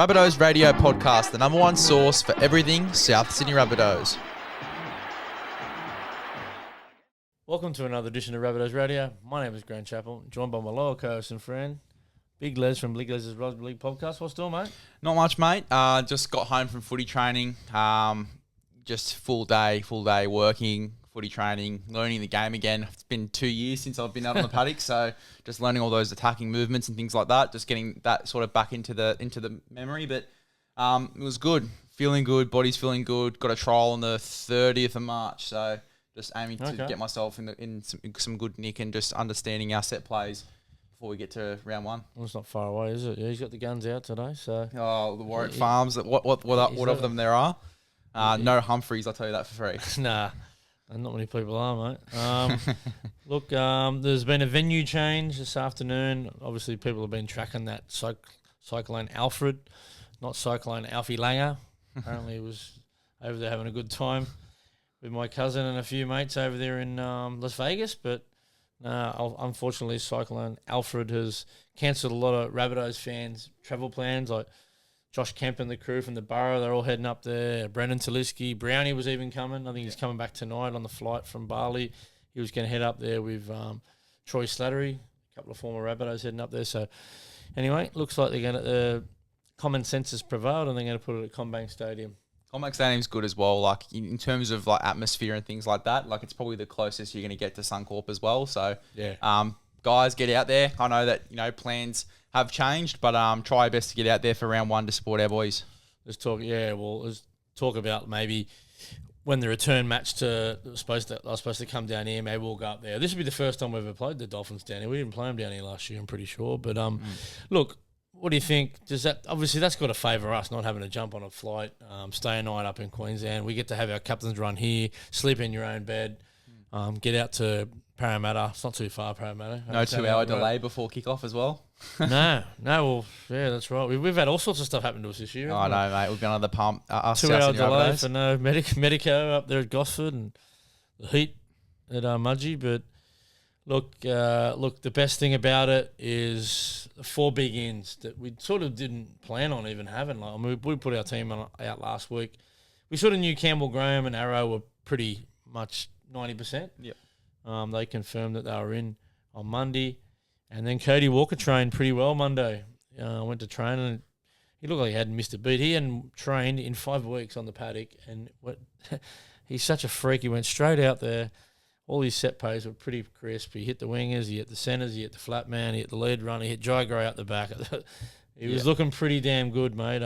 Rabbitohs Radio Podcast, the number one source for everything South Sydney Rabbitohs. Welcome to another edition of Rabbitohs Radio. My name is Grant Chappell, joined by my loyal co-host and friend, Big Lez from Big Lez's Rugby League Podcast. What's doing, mate? Not much, mate. Just got home from footy training. Just full day working, footy training, learning the game again. It's been 2 years since I've been out on the paddock, so just learning all those attacking movements and things like that. Just getting that sort of back into the memory. But it was good, feeling good, body's feeling good. Got a trial on the 30th of March, so just aiming to get myself in some good nick and just understanding our set plays before we get to round one. Well, it's not far away, is it? Yeah, he's got the guns out today, so. Oh, the Warwick Farms. What of them there are? No Humphreys, I'll tell you that for free. Nah, not many people are, mate. Look, there's been a venue change this afternoon. Obviously, people have been tracking that Cyclone Alfred, not Cyclone Alfie Langer. Apparently, he was over there having a good time with my cousin and a few mates over there in Las Vegas. But unfortunately, Cyclone Alfred has cancelled a lot of Rabbitohs fans' travel plans. Like Josh Kemp and the crew from the Borough, they're all heading up there. Brendan Taliski, Brownie was even coming. I think he's coming back tonight on the flight from Bali. He was going to head up there with Troy Slattery, a couple of former Rabbitohs heading up there. So anyway, looks like they're going to common sense has prevailed and they're going to put it at CommBank Stadium. CommBank Stadium's good as well. Like in terms of like atmosphere and things like that. Like it's probably the closest you're going to get to Suncorp as well. So yeah, guys, get out there. I know that plans have changed, but try your best to get out there for round one to support our boys. Let's talk about maybe when the return match was supposed to come down here. Maybe we'll go up there. This will be the first time we've ever played the Dolphins down here. We didn't play them down here last year, I'm pretty sure. But look. What do you think? Does that obviously that's got to favour us not having to jump on a flight, stay a night up in Queensland. We get to have our captain's run here, sleep in your own bed, get out to Parramatta. It's not too far, Parramatta. No 2 hour delay before kickoff as well. No. Well, yeah, that's right. We've had all sorts of stuff happen to us this year. I know, mate. We've been on the pump. 2 hour delay for no Medico up there at Gosford and the heat at Mudgee, but. Look, the best thing about it is the 4 big ins that we sort of didn't plan on even having. Like, I mean, we put our team out last week. We sort of knew Campbell Graham and Arrow were pretty much 90%. Yep. They confirmed that they were in on Monday. And then Cody Walker trained pretty well Monday. Went to train and he looked like he hadn't missed a beat. He hadn't trained in 5 weeks on the paddock. And he's such a freak. He went straight out there. All his set plays were pretty crisp. He hit the wingers, he hit the centres, he hit the flat man, he hit the lead runner, he hit Jygray out the back. He was looking pretty damn good, mate.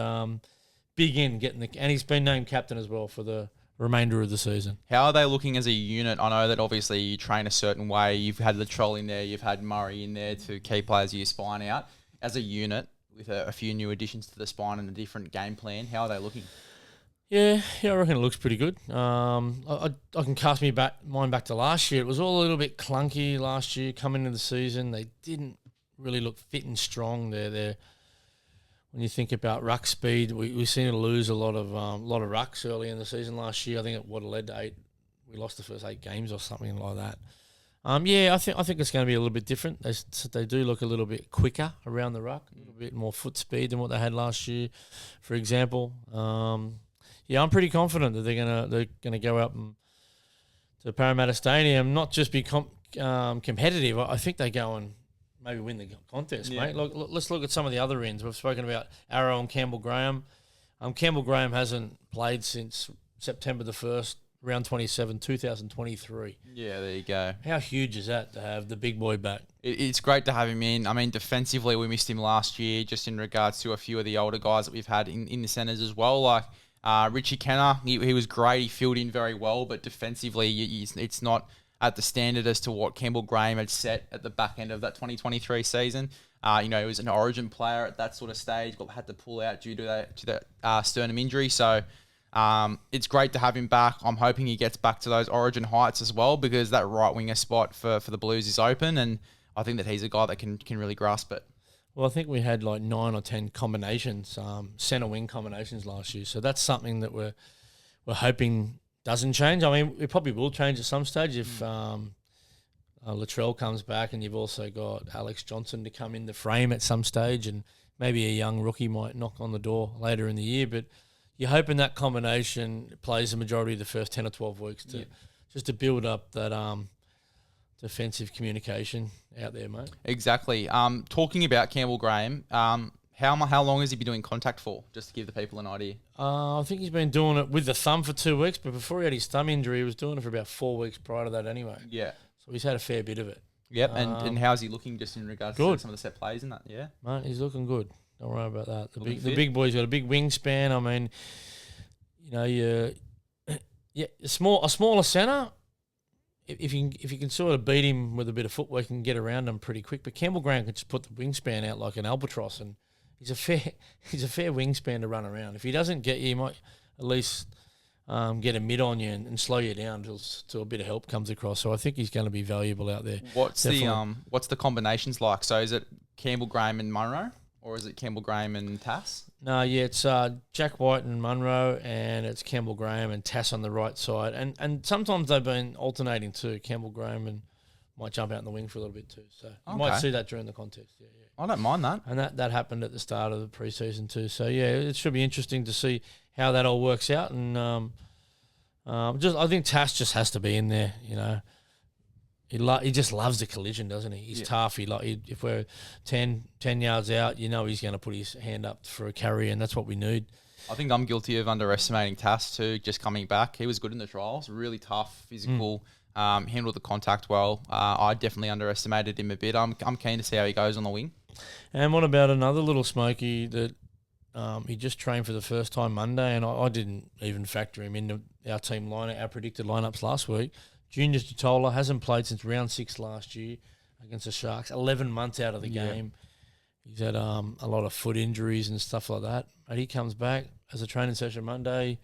Big in and he's been named captain as well for the remainder of the season. How are they looking as a unit? I know that obviously you train a certain way. You've had Latrell in there, you've had Murray in there to key players of your spine out. As a unit, with a few new additions to the spine and a different game plan, how are they looking? Yeah, I reckon it looks pretty good. I can cast mine back to last year. It was all a little bit clunky last year coming into the season. They didn't really look fit and strong. They're when you think about ruck speed, we seem to lose a lot of rucks early in the season last year. I think it would have led to 8. We lost the first 8 games or something like that. I think it's going to be a little bit different. They do look a little bit quicker around the ruck, a little bit more foot speed than what they had last year, for example. Yeah, I'm pretty confident that they're gonna go out to Parramatta Stadium, not just be competitive. I think they go and maybe win the contest, mate. Look, let's look at some of the other ends. We've spoken about Arrow and Campbell Graham. Campbell Graham hasn't played since September the 1st, round 27, 2023. Yeah, there you go. How huge is that to have the big boy back? It's great to have him in. I mean, defensively, we missed him last year, just in regards to a few of the older guys that we've had in the centres as well, like. Richie Kenner, he was great. He filled in very well, but defensively, it's not at the standard as to what Campbell Graham had set at the back end of that 2023 season. He was an Origin player at that sort of stage, had to pull out due to that sternum injury. So it's great to have him back. I'm hoping he gets back to those Origin heights as well, because that right winger spot for the Blues is open, and I think that he's a guy that can really grasp it. Well, I think we had like 9 or 10 combinations, centre wing combinations last year. So that's something that we're hoping doesn't change. I mean, it probably will change at some stage if Latrell comes back, and you've also got Alex Johnson to come in the frame at some stage, and maybe a young rookie might knock on the door later in the year. But you're hoping that combination plays the majority of the first 10 or 12 weeks just to build up that defensive communication out there, mate. Exactly. Talking about Campbell Graham, how long has he been doing contact for? Just to give the people an idea. I think he's been doing it with the thumb for 2 weeks, but before he had his thumb injury, he was doing it for about 4 weeks prior to that anyway. Yeah. So he's had a fair bit of it. Yep, and how's he looking just in regards to some of the set plays and that? Yeah, mate, he's looking good. Don't worry about that. The big boy's got a big wingspan. I mean, a smaller centre. If you can sort of beat him with a bit of footwork and get around him pretty quick. But Campbell Graham can just put the wingspan out like an albatross, and he's a fair wingspan to run around. If he doesn't get you, he might at least get a mid on you and slow you down till a bit of help comes across. So I think he's going to be valuable out there. What's the combinations like? So is it Campbell Graham and Munro, or is it Campbell Graham and Tass? No, yeah, it's Jack White and Munro, and it's Campbell Graham and Tass on the right side. And sometimes they've been alternating too. Campbell Graham and might jump out in the wing for a little bit too. So you might see that during the contest. Yeah. I don't mind that. And that happened at the start of the preseason too. So yeah, it should be interesting to see how that all works out. And I think Tass just has to be in there. He just loves the collision, doesn't he? He's tough. If we're 10 yards out, he's going to put his hand up for a carry, and that's what we need. I think I'm guilty of underestimating Tass too. Just coming back, he was good in the trials. Really tough, physical. Handled the contact well. I definitely underestimated him a bit. I'm keen to see how he goes on the wing. And what about another little smoky that he just trained for the first time Monday, and I didn't even factor him into our team lineup, our predicted lineups last week. Junior Totola hasn't played since round 6 last year against the Sharks. 11 months out of the game. He's had a lot of foot injuries and stuff like that. But he comes back as a training session Monday.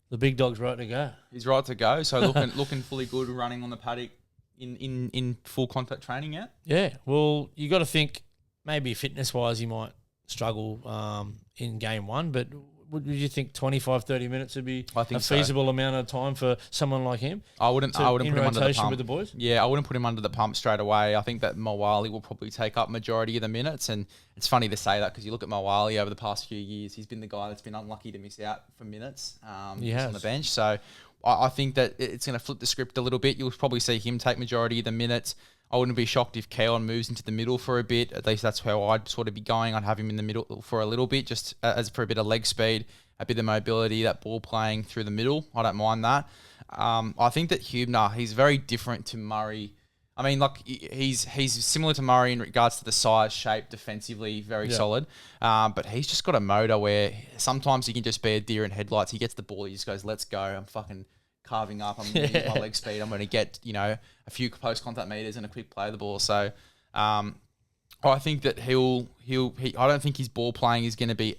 The big dog's right to go. He's right to go. So looking fully good, running on the paddock in full contact training yet? Yeah. Well, you got to think maybe fitness-wise he might struggle in game 1, but would you think 25, 30 minutes would be a feasible amount of time for someone like him? I wouldn't put him under the pump with the boys. Yeah, I wouldn't put him under the pump straight away. I think that Mawali will probably take up majority of the minutes, and it's funny to say that because you look at Mawali over the past few years, he's been the guy that's been unlucky to miss out for minutes on the bench. So I think that it's going to flip the script a little bit. You'll probably see him take majority of the minutes. I wouldn't be shocked if Keon moves into the middle for a bit. At least that's how I'd sort of be going. I'd have him in the middle for a little bit, just as for a bit of leg speed, a bit of mobility, that ball playing through the middle. I don't mind that. I think that Hubner, he's very different to Murray. I mean, like he's similar to Murray in regards to the size, shape, defensively, very solid. But he's just got a motor where sometimes he can just be a deer in headlights. He gets the ball, he just goes, "Let's go." I'm fucking carving up. I'm going to use my leg speed. I'm going to get a few post contact meters and a quick play of the ball. So I think that I don't think his ball playing is going to be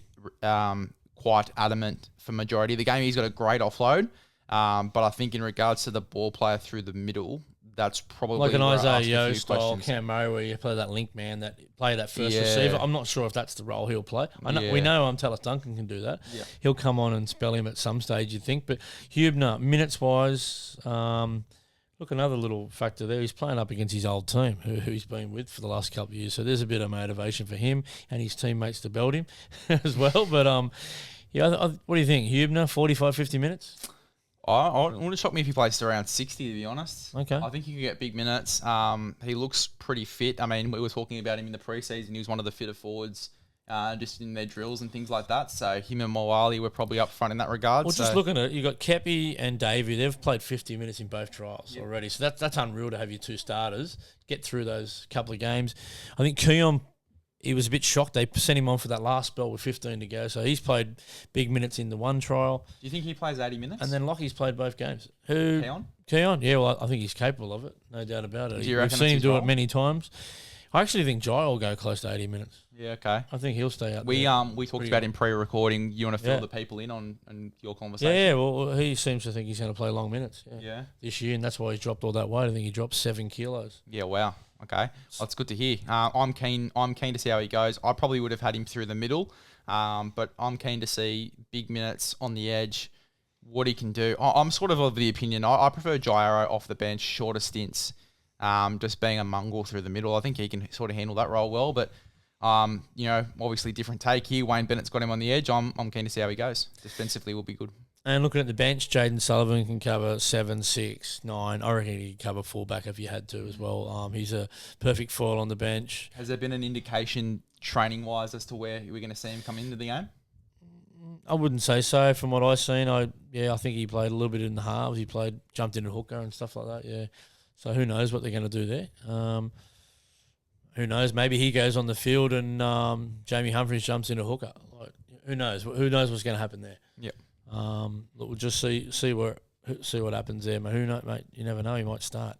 quite adamant for majority of the game. He's got a great offload, but I think in regards to the ball player through the middle, that's probably like an Isaiah Yeo style Cam Murray, where you play that link man, that play that first receiver. I'm not sure if that's the role he'll play. We know Tallis Duncan can do that. Yeah. He'll come on and spell him at some stage, you think. But Hubner, minutes wise, look, another little factor there. He's playing up against his old team, who he's been with for the last couple of years. So there's a bit of motivation for him and his teammates to belt him as well. But what do you think, Hubner? 45, 50 minutes. I wouldn't shock me if he plays around 60, to be honest. Okay. I think he can get big minutes. He looks pretty fit. I mean, we were talking about him in the preseason. He was one of the fitter forwards just in their drills and things like that. So him and Mawali were probably up front in that regard. Well, just looking at it, you got Kepi and Davey. They've played 50 minutes in both trials already. So that's unreal to have your two starters get through those couple of games. I think Keon, he was a bit shocked. They sent him on for that last spell with 15 to go. So he's played big minutes in the one trial. Do you think he plays 80 minutes? And then Lockie's played both games. Keon? Yeah, well, I think he's capable of it. No doubt about it. We've seen him do it many times. I actually think Jai will go close to 80 minutes. Yeah, okay. I think he'll stay out we there. We talked about in pre-recording. You want to fill the people in on your conversation? Yeah, well, he seems to think he's going to play long minutes this year, and that's why he's dropped all that weight. I think he dropped 7 kilos. Yeah, wow. Okay, that's good to hear. I'm keen to see how he goes. I probably would have had him through the middle, but I'm keen to see big minutes on the edge, what he can do. I'm sort of the opinion, I prefer Jairo off the bench, shorter stints, just being a mongrel through the middle. I think he can sort of handle that role well, but Obviously different take here. Wayne Bennett's got him on the edge. I'm keen to see how he goes. Defensively will be good. And looking at the bench, Jaden Sullivan can cover 7, 6, 9. I reckon he could cover fullback if you had to as well. He's a perfect foil on the bench. Has there been an indication training-wise as to where we're going to see him come into the game? I wouldn't say so. From what I've seen, I think he played a little bit in the halves. He jumped in a hooker and stuff like that, yeah. So who knows what they're going to do there. Who knows? Maybe he goes on the field and Jamie Humphries jumps in a hooker. Like, who knows? Who knows what's going to happen there? Yep. Look, we'll just see what happens there. Who knows, mate? You never know. He might start.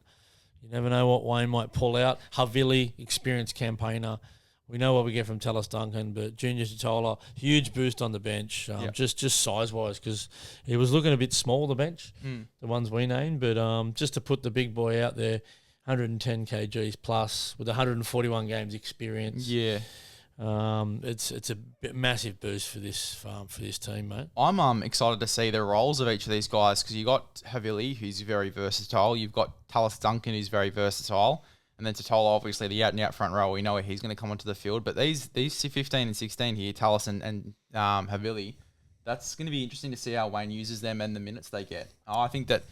You never know what Wayne might pull out. Havili, experienced campaigner. We know what we get from Tallis Duncan, but Junior Totola, huge boost on the bench, just size-wise, because he was looking a bit small, the bench, the ones we named, but just to put the big boy out there, 110 kgs plus with 141 games experience. Yeah. It's a massive boost for this team, mate. I'm excited to see the roles of each of these guys because you got Havili, who's very versatile. You've got Tallis Duncan, who's very versatile. And then Totola, obviously, the out-and-out front row, we know where he's going to come onto the field. But these 15 and 16 here, Tallis and Havili, that's going to be interesting to see how Wayne uses them and the minutes they get. I think that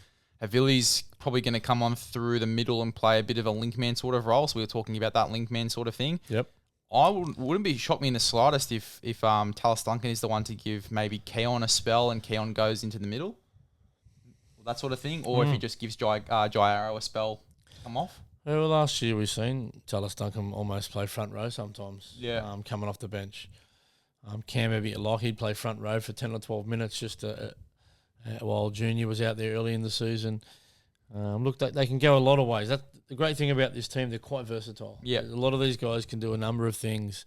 Havili's probably going to come on through the middle and play a bit of a linkman sort of role. So we were talking about that linkman sort of thing. Yep. I wouldn't be shocked me in the slightest if Tallis Duncan is the one to give maybe Keon a spell and Keon goes into the middle. That sort of thing. Or if he just gives Jai Arrow a spell, come off. Well, last year we've seen Tallis Duncan almost play front row sometimes. Yeah. Coming off the bench. Cam maybe at lock, he'd play front row for 10 or 12 minutes just while Junior was out there early in the season. Look, they can go a lot of ways. That's the great thing about this team. They're quite versatile. Yeah. A lot of these guys can do a number of things.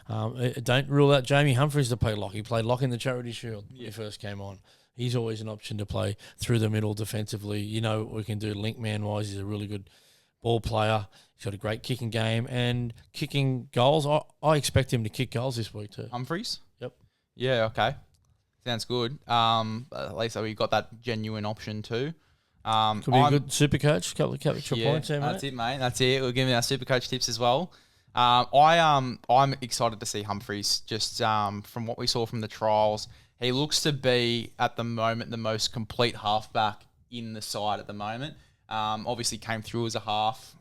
Don't rule out Jamie Humphries to play lock. He played lock in the Charity Shield when he first came on. He's always an option to play through the middle defensively. You know what we can do link man-wise. He's a really good ball player. He's got a great kicking game and kicking goals. I expect him to kick goals this week too. Humphries? Yep. Yeah, okay. Sounds good. At least we've got that genuine option too. Could be a good super coach. Couple of points there, mate. That's it, mate. That's it. We're giving our super coach tips as well. I'm excited to see Humphries. Just from what we saw from the trials, he looks to be at the moment the most complete halfback in the side at the moment. Obviously came through as a half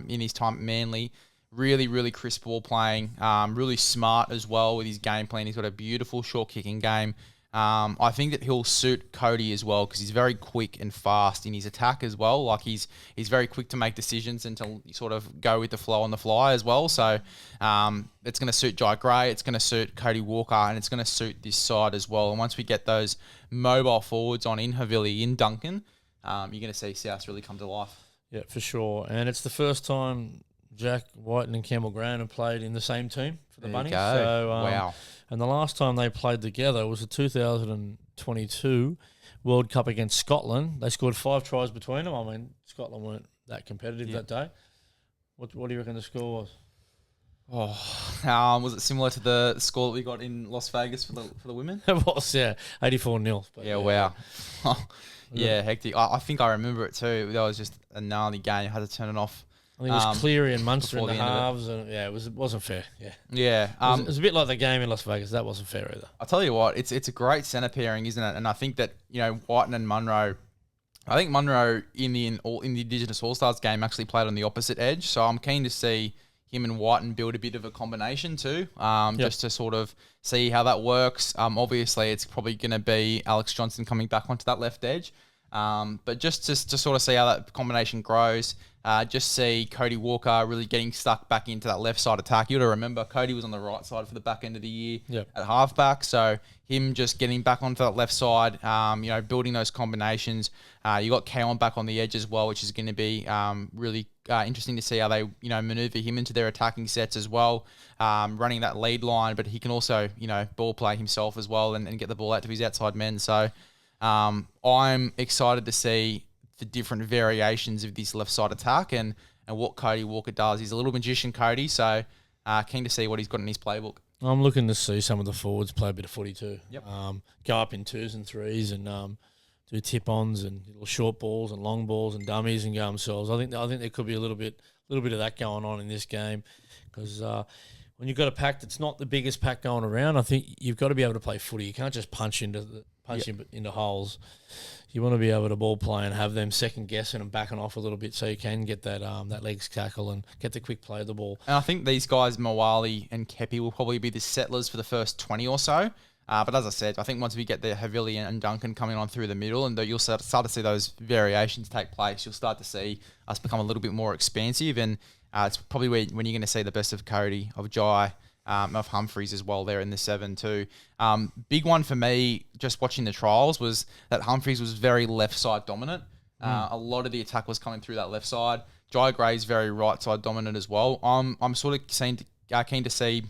in his time at Manly. Really, really crisp ball playing. Really smart as well with his game plan. He's got a beautiful short kicking game. I think that he'll suit Cody as well because he's very quick and fast in his attack as well. Like he's very quick to make decisions and to sort of go with the flow on the fly as well. So it's going to suit Jai Gray, it's going to suit Cody Walker, and it's going to suit this side as well. And once we get those mobile forwards on in Havili, in Duncan, you're going to see South really come to life. Yeah, for sure. And it's the first time Jack Whiten and Campbell Graham have played in the same team for the Bunnies. So, wow. And the last time they played together was the 2022 World Cup against Scotland. They scored 5 tries between them. I mean, Scotland weren't that competitive that day. What do you reckon the score was? Was it similar to the score that we got in Las Vegas for the women? It was, 84-0. Yeah, wow. Yeah, hectic. I think I remember it too. That was just a gnarly game. I had to turn it off. I think it was Cleary and Munster in the halves, and it wasn't fair. Yeah. It was a bit like the game in Las Vegas. That wasn't fair either. I'll tell you what, it's a great centre pairing, isn't it? And I think that Whiten and Munro. I think Munro in the Indigenous All Stars game actually played on the opposite edge, so I'm keen to see him and Whiten build a bit of a combination too, just to sort of see how that works. Obviously, it's probably going to be Alex Johnson coming back onto that left edge. But just to sort of see how that combination grows, just see Cody Walker really getting stuck back into that left side attack. You got to remember, Cody was on the right side for the back end of the year at halfback, so him just getting back onto that left side, building those combinations. You got Keon back on the edge as well, which is going to be really interesting to see how they maneuver him into their attacking sets as well, running that lead line, but he can also ball play himself as well and get the ball out to his outside men. So I'm excited to see the different variations of this left side attack and what Cody Walker does. He's a little magician, Cody, so keen to see what he's got in his playbook. I'm looking to see some of the forwards play a bit of footy too. Yep. Go up in 2s and 3s and do tip-ons and little short balls and long balls and dummies and go themselves. I think there could be a little bit of that going on in this game because when you've got a pack that's not the biggest pack going around, I think you've got to be able to play footy. You can't just punch into holes. You want to be able to ball play and have them second guessing and backing off a little bit so you can get that legs tackle and get the quick play of the ball. And I think these guys, Mawali and Kepi, will probably be the settlers for the first 20 or so. But as I said, I think once we get the Havili and Duncan coming on through the middle, and you'll start to see those variations take place, you'll start to see us become a little bit more expansive. And it's probably when you're going to see the best of Cody, of Jai, of Humphreys as well there in the 7 too. Big one for me, just watching the trials, was that Humphreys was very left side dominant. A lot of the attack was coming through that left side. Jai Gray's very right side dominant as well. I'm sort of keen to see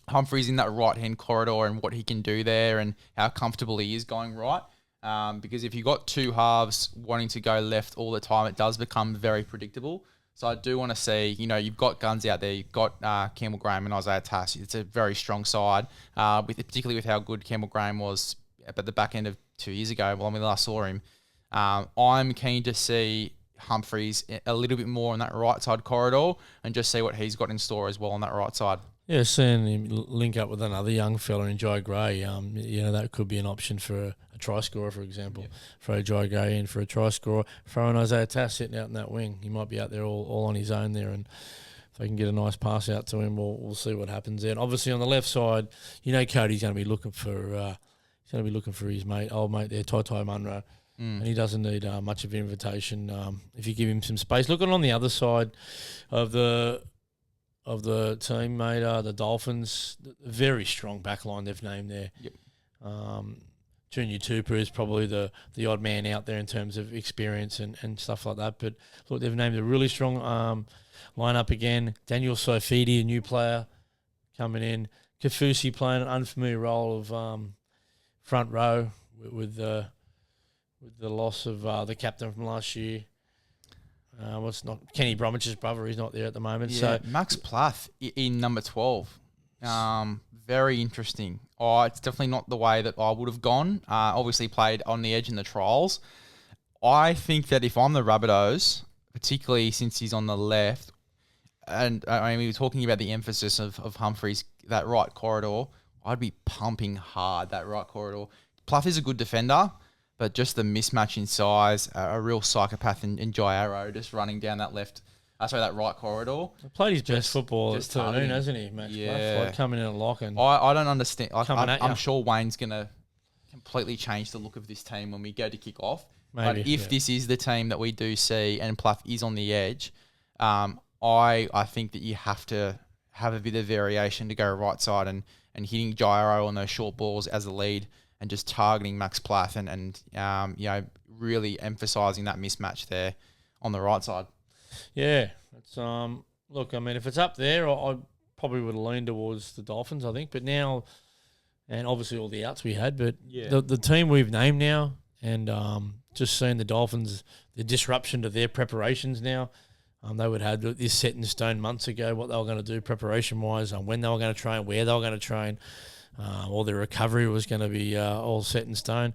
Humphreys in that right hand corridor and what he can do there and how comfortable he is going right. Because if you've got two halves wanting to go left all the time, it does become very predictable. So I do want to see, you've got guns out there. You've got Campbell Graham and Isaiah Tass. It's a very strong side, particularly with how good Campbell Graham was at the back end of 2 years ago when we last saw him. I'm keen to see Humphreys a little bit more on that right side corridor and just see what he's got in store as well on that right side. Yeah, seeing him link up with another young fella in Jai Gray, that could be an option for a try scorer, for example. Yeah. Throw Jai Gray in for a try scorer. Throw an Isaiah Tass sitting out in that wing. He might be out there all on his own there, and if they can get a nice pass out to him, we'll see what happens there. And obviously on the left side, Cody's going to be looking for his old mate there, Tai Munro. And he doesn't need much of an invitation if you give him some space. Looking on the other side of the team, mate, the Dolphins, very strong backline they've named there. Yep. Junior Tupou is probably the odd man out there in terms of experience and stuff like that. But look, they've named a really strong lineup again. Daniel Sofidi, a new player coming in. Kafusi playing an unfamiliar role of front row with the loss of the captain from last year. Kenny Bromwich's brother? He's not there at the moment. Yeah, so Max Plath in number 12. Very interesting. It's definitely not the way that I would have gone. Obviously played on the edge in the trials. I think that if I'm the Rabbitohs, particularly since he's on the left, and we were talking about the emphasis of Humphreys, that right corridor, I'd be pumping hard that right corridor. Plath is a good defender, but just the mismatch in size, a real psychopath in Jai Arrow just running down that that right corridor. He played his best football this afternoon, hasn't he, Max? Yeah. Like coming in and locking. I don't understand. I'm sure Wayne's going to completely change the look of this team when we go to kick off. Maybe, but if this is the team that we do see and Plath is on the edge, I think that you have to have a bit of variation to go right side and hitting Gyro on those short balls as the lead and just targeting Max Plath and really emphasising that mismatch there on the right side. Yeah, it's look, I mean, if it's up there, I probably would have leaned towards the Dolphins, I think. But now, and obviously all the outs we had, but the team we've named now, and just seeing the Dolphins, the disruption to their preparations now. They would have had this set in stone months ago, what they were going to do preparation-wise, when they were going to train, where they were going to train. All their recovery was going to be all set in stone.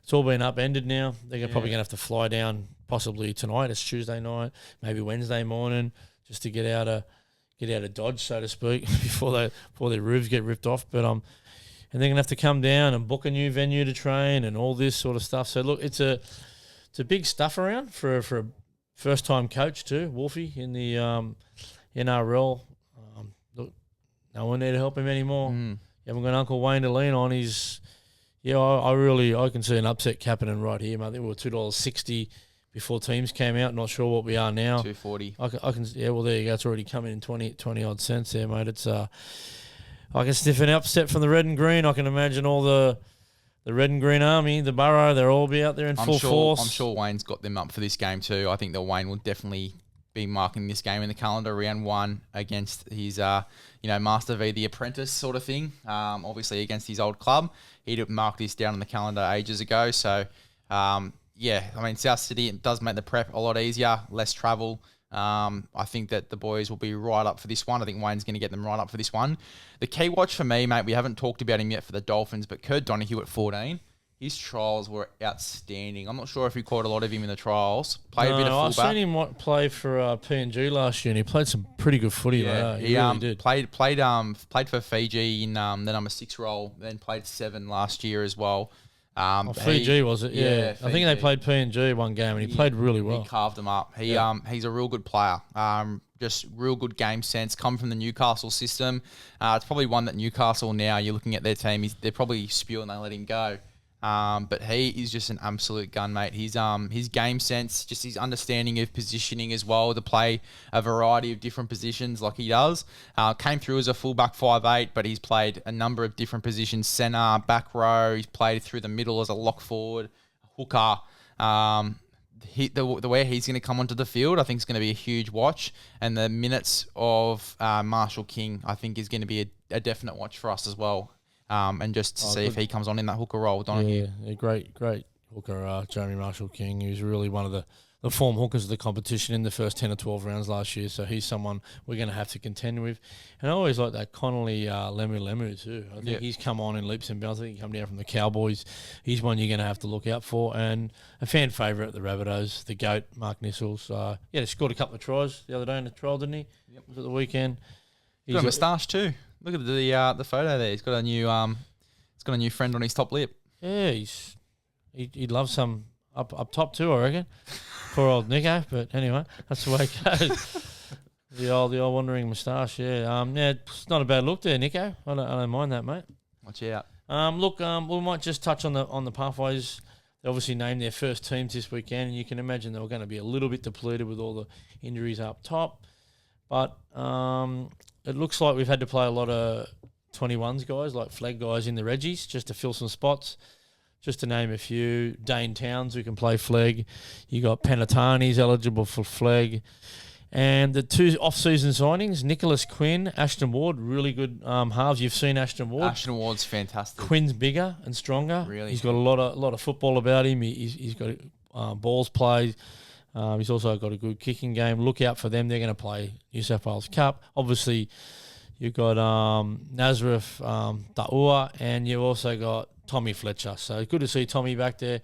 It's all been upended now. They're probably going to have to fly down possibly tonight. It's Tuesday night, maybe Wednesday morning, just to get out of Dodge, so to speak, before their roofs get ripped off. But and they're going to have to come down and book a new venue to train and all this sort of stuff. So look, it's a big stuff around for a first-time coach too, Wolfie in the NRL. Look, no one there to help him anymore. You haven't got Uncle Wayne to lean on. I can see an upset happening right here, mate. I think we were $2.60 before teams came out. Not sure what we are now. $2.40. I can. Yeah, well, there you go. It's already coming in 20 odd cents there, mate. It's I can sniff an upset from the red and green. I can imagine all the red and green army, the Burrow, they'll all be out there in full force. I'm sure Wayne's got them up for this game too. I think that Wayne will definitely be marking this game in the calendar, round one, against his, Master v the Apprentice sort of thing. Obviously against his old club. He'd marked this down on the calendar ages ago. So, South City, it does make the prep a lot easier, less travel. I think that the boys will be right up for this one. I think Wayne's going to get them right up for this one. The key watch for me, mate, we haven't talked about him yet for the Dolphins, but Kurt Donahue at 14. His trials were outstanding. I'm not sure if he caught a lot of him in the trials. Played a bit of I've fullback. seen him play for PNG last year, and he played some pretty good footy. He really did. Played for Fiji in the number 6 role. Then played 7 last year as well. Fiji was it? Yeah, I think they Fiji. played PNG one game, and he played really well. He carved them up. He's a real good player. Just real good game sense. Come from the Newcastle system. It's probably one that Newcastle now. You're looking at their team. They're probably spewing they let him go. But he is just an absolute gun, mate. His game sense, just his understanding of positioning as well, to play a variety of different positions like he does. Came through as a fullback 5'8", but he's played a number of different positions: centre, back row. He's played through the middle as a lock forward, hooker. The way he's going to come onto the field, I think, is going to be a huge watch. And the minutes of Marshall King, I think, is going to be a definite watch for us as well. And just to see if he comes on in that hooker role, Donaghy. Yeah, great hooker, Jeremy Marshall King. He was really one of the form hookers of the competition in the first 10 or 12 rounds last year. So he's someone we're going to have to contend with. And I always like that Connolly Lemu too. I think he's come on in leaps and bounds. I think he come down from the Cowboys. He's one you're going to have to look out for. And a fan favourite at the Rabbitohs, the GOAT, Mark Nissels. He scored a couple of tries the other day in the trial, didn't he? Yep. Was it the weekend? He's got a moustache too. Look at the photo there. He's got a new friend on his top lip. Yeah, he'd love some up top too, I reckon. Poor old Nico, but anyway, that's the way it goes. the old wandering moustache, yeah. It's not a bad look there, Nico. I don't mind that, mate. Watch out. We might just touch on the pathways. They obviously named their first teams this weekend, and you can imagine they were going to be a little bit depleted with all the injuries up top. But it looks like we've had to play a lot of 21s guys, like flag guys in the Reggies, just to fill some spots. Just to name a few, Dane Towns, who can play flag. You got Penatani's eligible for flag. And the 2 off-season signings, Nicholas Quinn, Ashton Ward, really good halves. You've seen Ashton Ward. Ashton Ward's fantastic. Quinn's bigger and stronger. Really? He's got a lot of football about him. He's got balls play. He's also got a good kicking game. Look out for them. They're going to play New South Wales Cup. Obviously, you've got Nazareth Da'ua, and you've also got Tommy Fletcher. So good to see Tommy back there.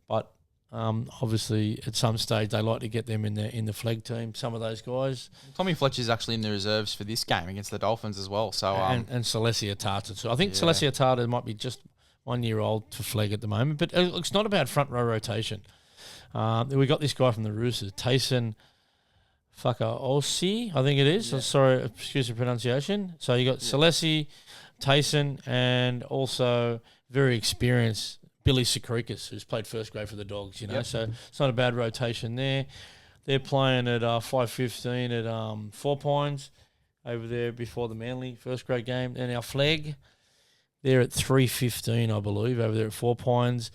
But obviously, at some stage, they like to get them in the flag team, some of those guys. Tommy Fletcher's actually in the reserves for this game against the Dolphins as well. So and Celestia Tata too. I think Celestia Tata might be just 1 year old for flag at the moment. But it's not a bad front row rotation. We got this guy from the Roosters, Tayson Fakaosi, I think it is. Yeah. Sorry, excuse the pronunciation. So you got Celestia, Tayson, and also very experienced Billy Sakrikas, who's played first grade for the Dogs, So it's not a bad rotation there. They're playing at 5:15 at 4 Pines over there before the Manly first grade game. And our flag, they're at 3:15, I believe, over there at 4 Pines.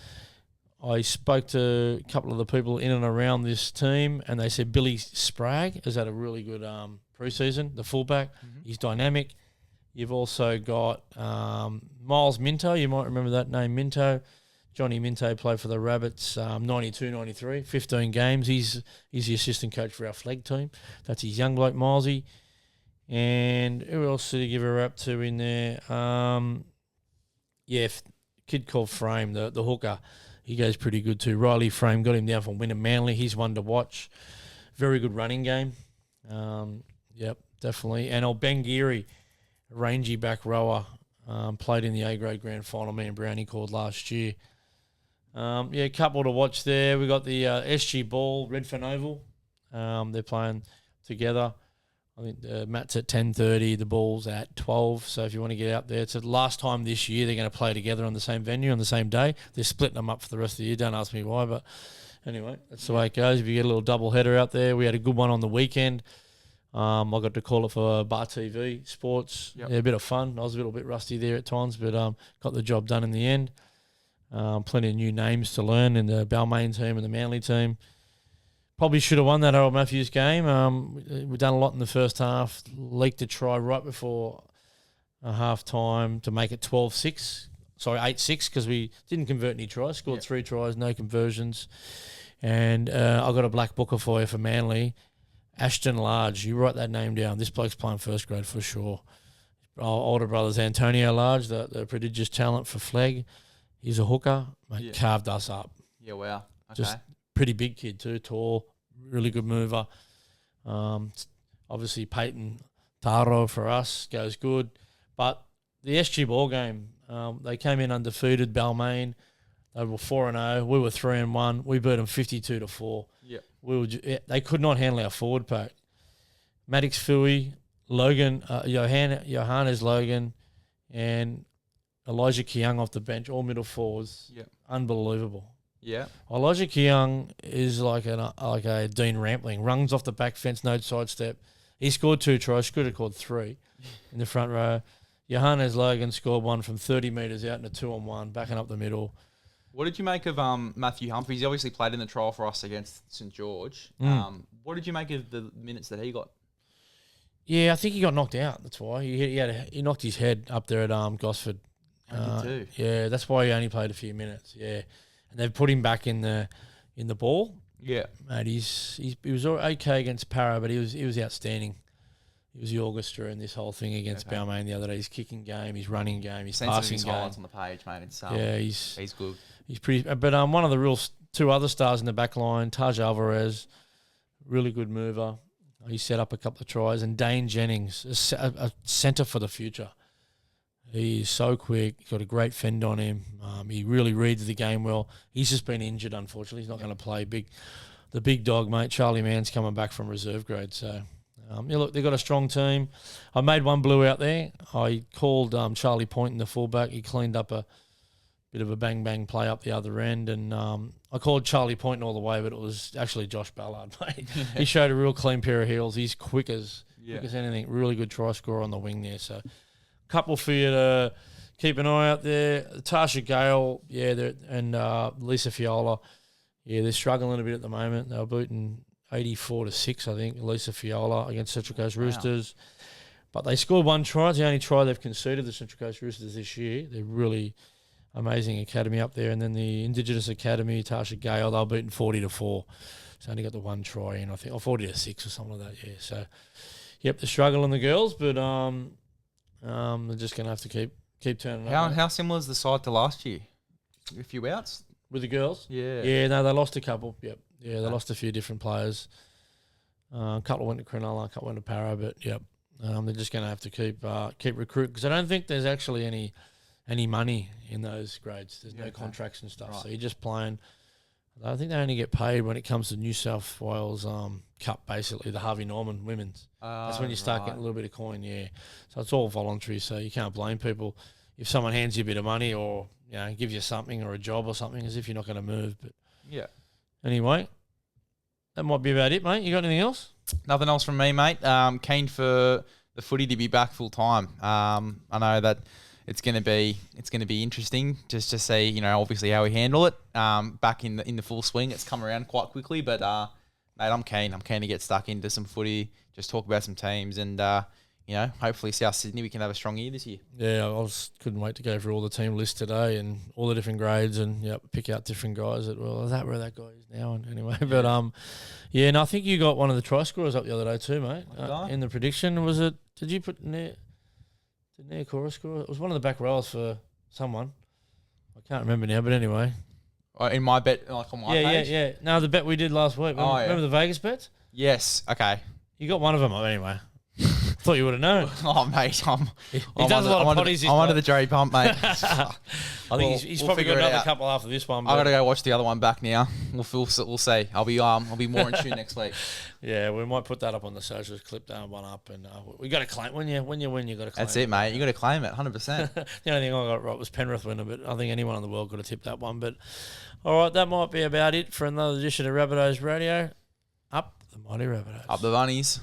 I spoke to a couple of the people in and around this team, and they said Billy Spragg has had a really good pre-season, the fullback. Mm-hmm. He's dynamic. You've also got Miles Minto. You might remember that name, Minto. Johnny Minto played for the Rabbits 92-93, 15 games. He's the assistant coach for our flag team. That's his young bloke, Milesy. And who else did he give a rap to in there? Kid called Frame, the hooker. He goes pretty good too. Riley Frame got him down from Wynnum Manly. He's one to watch. Very good running game. Definitely. And old Ben Geary, rangy back rower, played in the A-grade grand final. Me and Brownie called last year. A couple to watch there. We got the SG Ball, Redfern Oval. They're playing together. I think Matt's at 10:30, the Ball's at 12. So if you want to get out there, it's the last time this year they're going to play together on the same venue on the same day. They're splitting them up for the rest of the year. Don't ask me why, but anyway, that's the way it goes. If you get a little double header out there, we had a good one on the weekend. I got to call it for Bar TV Sports. Yep. Yeah, a bit of fun. I was a little bit rusty there at times, but got the job done in the end. Plenty of new names to learn in the Balmain team and the Manly team. Probably should have won that Harold Matthews game. We've done a lot in the first half. Leaked a try right before half time to make it 12-6. Sorry, 8-6 because we didn't convert any tries. Scored 3 tries, no conversions. And I got a black booker for you for Manly. Ashton Large. You write that name down. This bloke's playing first grade for sure. Our older brother's Antonio Large, the prodigious talent for flag. He's a hooker, mate, carved us up. Yeah, wow. Okay. Just pretty big kid too, tall, really good mover. Obviously Peyton Taro for us goes good. But the SG ball game, they came in undefeated, Balmain. They were 4-0. We were 3-1. We beat them 52-4. Yeah. They could not handle our forward pack. Maddox Fui, Logan, Johannes Logan, and Elijah Keung off the bench, all middle forwards. Yeah. Unbelievable. Yeah. Elijah Keung is like a Dean Rampling. Runs off the back fence, no sidestep. He scored 2 tries. Could have scored 3 in the front row. Johannes Logan scored 1 from 30 metres out in a 2-on-1, backing up the middle. What did you make of Matthew Humphries? He obviously played in the trial for us against St George. What did you make of the minutes that he got? Yeah, I think he got knocked out. That's why he knocked his head up there at Gosford. Too. Yeah, that's why he only played a few minutes. Yeah, and they've put him back in the ball. Yeah, mate, he was okay against Para, but he was outstanding. He was the orchestra in this whole thing against Balmain the other day. His kicking game, his running game, his passing game. Highlights on the page, mate. It's, he's good. He's pretty. But one of the real 2 other stars in the back line, Taj Alvarez, really good mover. He set up a couple of tries, and Dane Jennings, a centre for the future. He's so quick. He's got a great fend on him. He really reads the game well. He's just been injured, unfortunately. He's not going to play the big dog, mate. Charlie Mann's coming back from reserve grade. So, look, they've got a strong team. I made one blue out there. I called Charlie Point in the fullback. He cleaned up a bit of a bang-bang play up the other end. And I called Charlie Point all the way, but it was actually Josh Ballard, mate. He showed a real clean pair of heels. He's quick as anything. Really good try scorer on the wing there. So, couple for you to keep an eye out there. Tasha Gale, and Lisa Fiola, they're struggling a bit at the moment. They were beaten 84-6, I think, Lisa Fiola against Central Coast Roosters. But they scored 1 try. It's the only try they've conceded, the Central Coast Roosters this year. They're really amazing academy up there. And then the Indigenous Academy, Tasha Gale, they were beaten 40-4. So only got the 1 try in, I think, or 40-6 or something like that, yeah. So, they're struggling, the girls, but they're just going to have to keep turning up. How similar is the side to last year? A few outs? With the girls? Yeah. Yeah, no, they lost a couple. Yep. Yeah, they lost a few different players. A couple went to Cronulla, a couple went to Para, but they're just going to have to keep recruiting, because I don't think there's actually any money in those grades. There's no contracts and stuff. Right. So you're just playing. I think they only get paid when it comes to New South Wales Cup, basically, the Harvey Norman women's. That's when you start getting a little bit of coin, So it's all voluntary, so you can't blame people if someone hands you a bit of money or gives you something or a job or something, as if you're not going to move. But anyway, that might be about it, mate. You got anything else? Nothing else from me, mate. Keen for the footy to be back full time. I know that it's going to be interesting just to see, obviously how we handle it. Back in the full swing, it's come around quite quickly, but mate, I'm keen. I'm keen to get stuck into some footy, just talk about some teams, and hopefully South Sydney, we can have a strong year this year. Yeah, I couldn't wait to go through all the team lists today and all the different grades, and pick out different guys that is that where that guy is now. And anyway, but I think you got one of the try scorers up the other day too, mate. In the prediction, was it? Did you put Nair Cora score? It was one of the back rowers for someone. I can't remember now, but anyway. In my bet, like on my page? Yeah. No, the bet we did last week. Remember the Vegas bets? Yes. Okay. You got one of them anyway. Thought you would have known. Oh, mate, he does a lot of potties. I'm under the Jerry pump, mate. I think he's probably got another couple after this one. I got to go watch the other one back now. We'll see. I'll be more in tune next week. Yeah, we might put that up on the socials, clip that one up, and we got to claim when you win. You got to claim. That's it, mate. You got to claim it, 100%. The only thing I got right was Penrith winner, but I think anyone in the world could have tipped that one. But all right, that might be about it for another edition of Rabbitohs Radio. Up the mighty Rabbitohs. Up the bunnies.